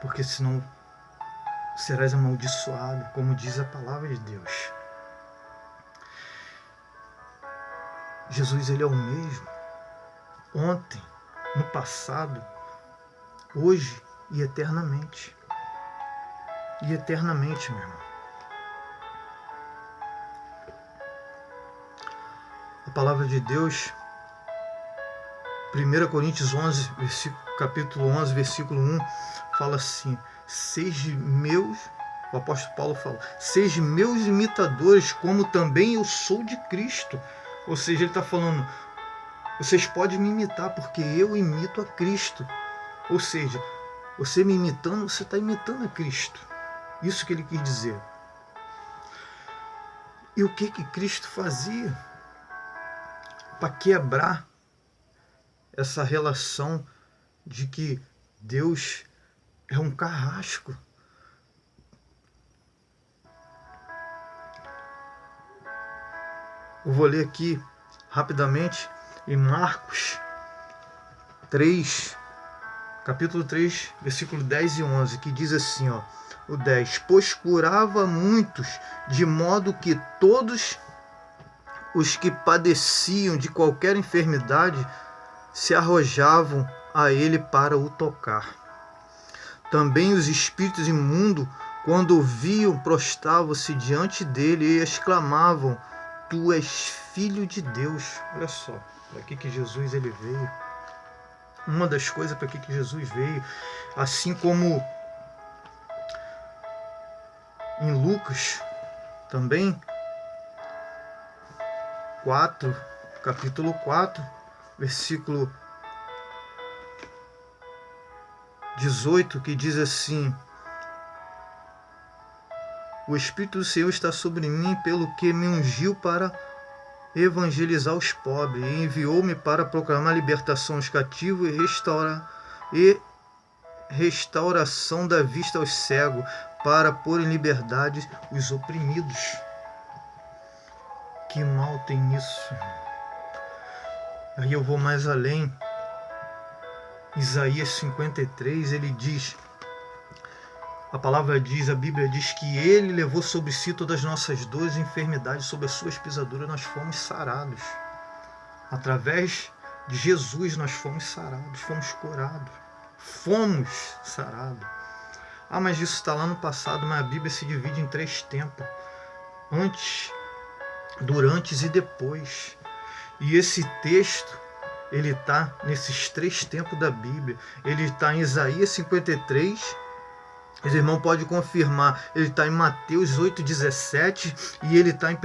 porque senão serás amaldiçoado, como diz a palavra de Deus. Jesus, ele é o mesmo, ontem, no passado, hoje e eternamente. E eternamente, meu irmão. A palavra de Deus, 1 Coríntios 11, capítulo 11, versículo 1, fala assim: sejam meus, o apóstolo Paulo fala, sejam meus imitadores, como também eu sou de Cristo. Ou seja, ele está falando, vocês podem me imitar, porque eu imito a Cristo. Ou seja, você me imitando, você está imitando a Cristo. Isso que ele quis dizer. E o que Cristo fazia para quebrar essa relação de que Deus é um carrasco? Eu vou ler aqui rapidamente em Marcos 3, capítulo 3, versículo 10 e 11, que diz assim, ó, o 10, pois curava muitos, de modo que todos os que padeciam de qualquer enfermidade se arrojavam a ele para o tocar. Também os espíritos imundos, quando o viam, prostravam-se diante dele e exclamavam, tu és filho de Deus. Olha só, para que Jesus ele veio. Uma das coisas para que Jesus veio, assim como em Lucas, também, 4, capítulo 4, versículo 18, que diz assim, o Espírito do Senhor está sobre mim, pelo que me ungiu para evangelizar os pobres, e enviou-me para proclamar libertação aos cativos e restauração da vista aos cegos, para pôr em liberdade os oprimidos. Que mal tem nisso? Aí eu vou mais além. Isaías 53, ele diz, a palavra diz, a Bíblia diz que ele levou sobre si todas as nossas dores e enfermidades, sobre as suas pisaduras nós fomos sarados. Através de Jesus nós fomos sarados, fomos curados, fomos sarados. Ah, mas isso está lá no passado, mas a Bíblia se divide em 3 tempos, antes, durante e depois. E esse texto, ele está nesses 3 tempos da Bíblia. Ele está em Isaías 53, os irmãos podem confirmar, ele está em Mateus 8,17 e ele está em 1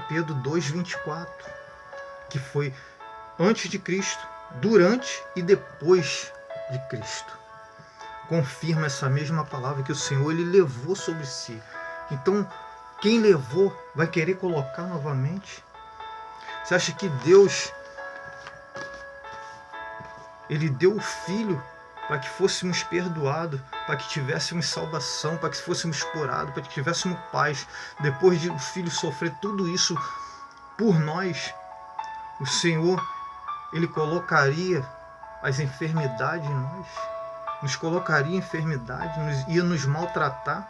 Pedro 2,24, que foi antes de Cristo, durante e depois de Cristo. Confirma essa mesma palavra que o Senhor ele levou sobre si. Então, quem levou vai querer colocar novamente? Você acha que Deus ele deu o Filho para que fôssemos perdoados, para que tivéssemos salvação, para que fôssemos curados, para que tivéssemos paz? Depois de o Filho sofrer tudo isso por nós, o Senhor ele colocaria as enfermidades em nós, nos colocaria em enfermidade, ia nos maltratar.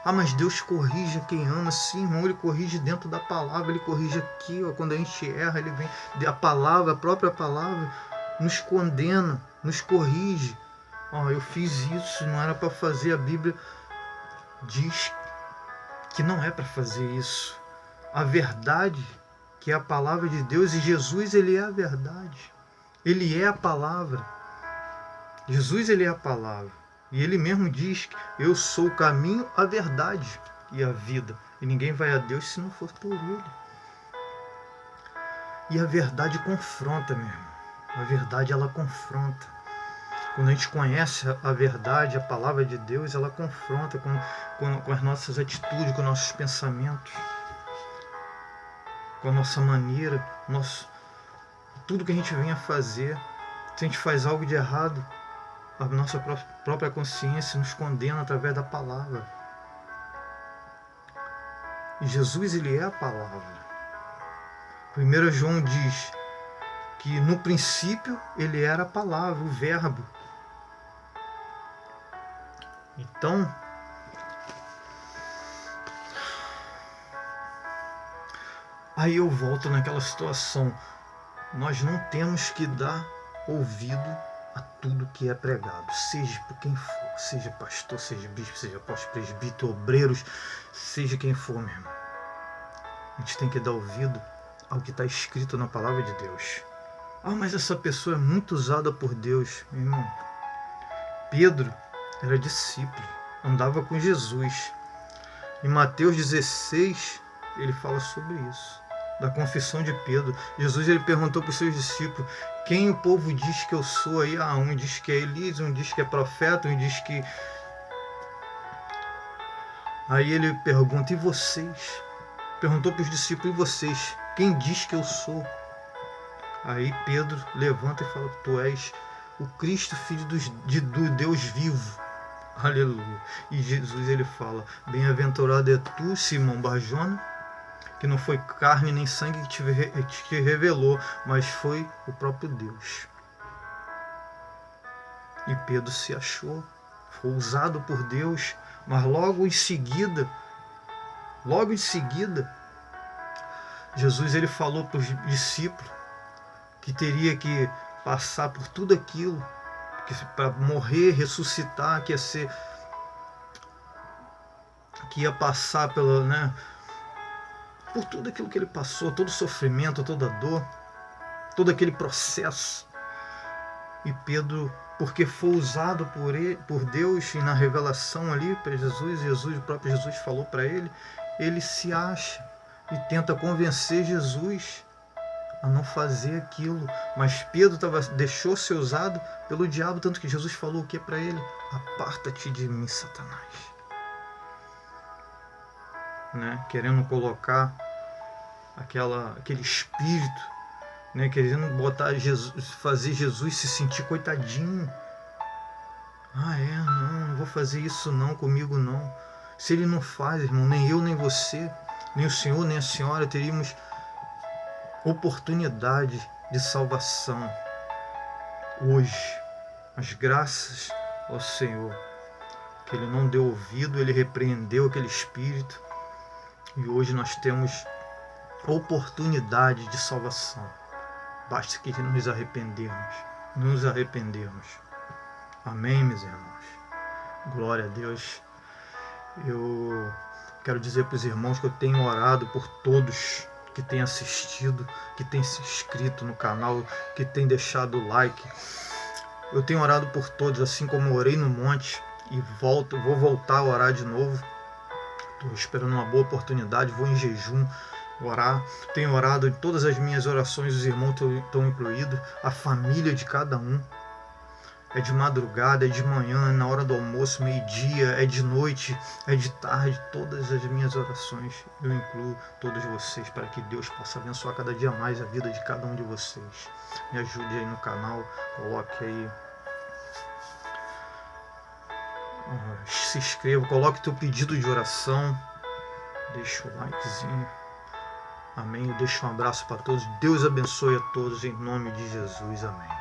Ah, mas Deus corrige quem ama. Sim, irmão, ele corrige dentro da palavra, ele corrige aqui, ó, quando a gente erra, ele vem, a palavra, a própria palavra, nos condena, nos corrige. Ó, eu fiz isso, não era para fazer, a Bíblia diz que não é para fazer isso. A verdade, que é a palavra de Deus, e Jesus, ele é a verdade. Ele é a palavra. Jesus, ele é a palavra. E ele mesmo diz que eu sou o caminho, a verdade e a vida. E ninguém vai a Deus se não for por ele. E a verdade confronta, meu irmão. A verdade, ela confronta. Quando a gente conhece a verdade, a palavra de Deus, ela confronta com as nossas atitudes, com nossos pensamentos, com a nossa maneira, tudo que a gente vem a fazer. Se a gente faz algo de errado, a nossa própria consciência nos condena através da palavra. E Jesus, ele é a palavra. 1 João diz que no princípio ele era a palavra, o verbo. Então, aí eu volto naquela situação. Nós não temos que dar ouvido a tudo que é pregado, seja por quem for, seja pastor, seja bispo, seja apóstolo, presbítero, obreiros, seja quem for, meu irmão. A gente tem que dar ouvido ao que está escrito na palavra de Deus. Ah, mas essa pessoa é muito usada por Deus, meu irmão. Pedro era discípulo, andava com Jesus. Em Mateus 16, ele fala sobre isso, da confissão de Pedro. Jesus ele perguntou para os seus discípulos: quem o povo diz que eu sou? Aí, um diz que é Elias, um diz que é profeta, um diz que... Aí ele pergunta: e vocês? Perguntou para os discípulos: e vocês? Quem diz que eu sou? Aí Pedro levanta e fala: tu és o Cristo, filho do Deus vivo. Aleluia. E Jesus ele fala: bem-aventurado é tu, Simão Barjona, que não foi carne nem sangue que te revelou, mas foi o próprio Deus. E Pedro se achou, foi usado por Deus, mas logo em seguida, Jesus ele falou para os discípulos que teria que passar por tudo aquilo, para morrer, ressuscitar, que ia passar pela, por tudo aquilo que ele passou, todo o sofrimento, toda a dor, todo aquele processo. E Pedro, porque foi usado por Deus e na revelação ali para Jesus, o próprio Jesus falou para ele se acha e tenta convencer Jesus a não fazer aquilo. Mas Pedro deixou ser usado pelo diabo, tanto que Jesus falou o que para ele? Aparta-te de mim, Satanás. Querendo colocar aquele espírito, querendo fazer Jesus se sentir coitadinho. Não vou fazer isso não, comigo não. Se ele não faz, irmão, nem eu, nem você, nem o senhor, nem a senhora teríamos oportunidade de salvação hoje. Mas graças ao Senhor, que ele não deu ouvido, ele repreendeu aquele espírito, e hoje nós temos oportunidade de salvação. Basta que nos arrependermos. Amém, meus irmãos? Glória a Deus. Eu quero dizer para os irmãos que eu tenho orado por todos que têm assistido, que têm se inscrito no canal, que têm deixado o like. Eu tenho orado por todos, assim como orei no monte, e vou voltar a orar de novo. Estou esperando uma boa oportunidade, vou em jejum orar. Tenho orado em todas as minhas orações, os irmãos estão incluídos, a família de cada um. É de madrugada, é de manhã, é na hora do almoço, meio-dia, é de noite, é de tarde. Todas as minhas orações eu incluo todos vocês, para que Deus possa abençoar cada dia mais a vida de cada um de vocês. Me ajude aí no canal, coloque aí, se inscreva, coloque teu pedido de oração, deixa o likezinho. Amém. Eu deixo um abraço para todos. Deus abençoe a todos em nome de Jesus. Amém.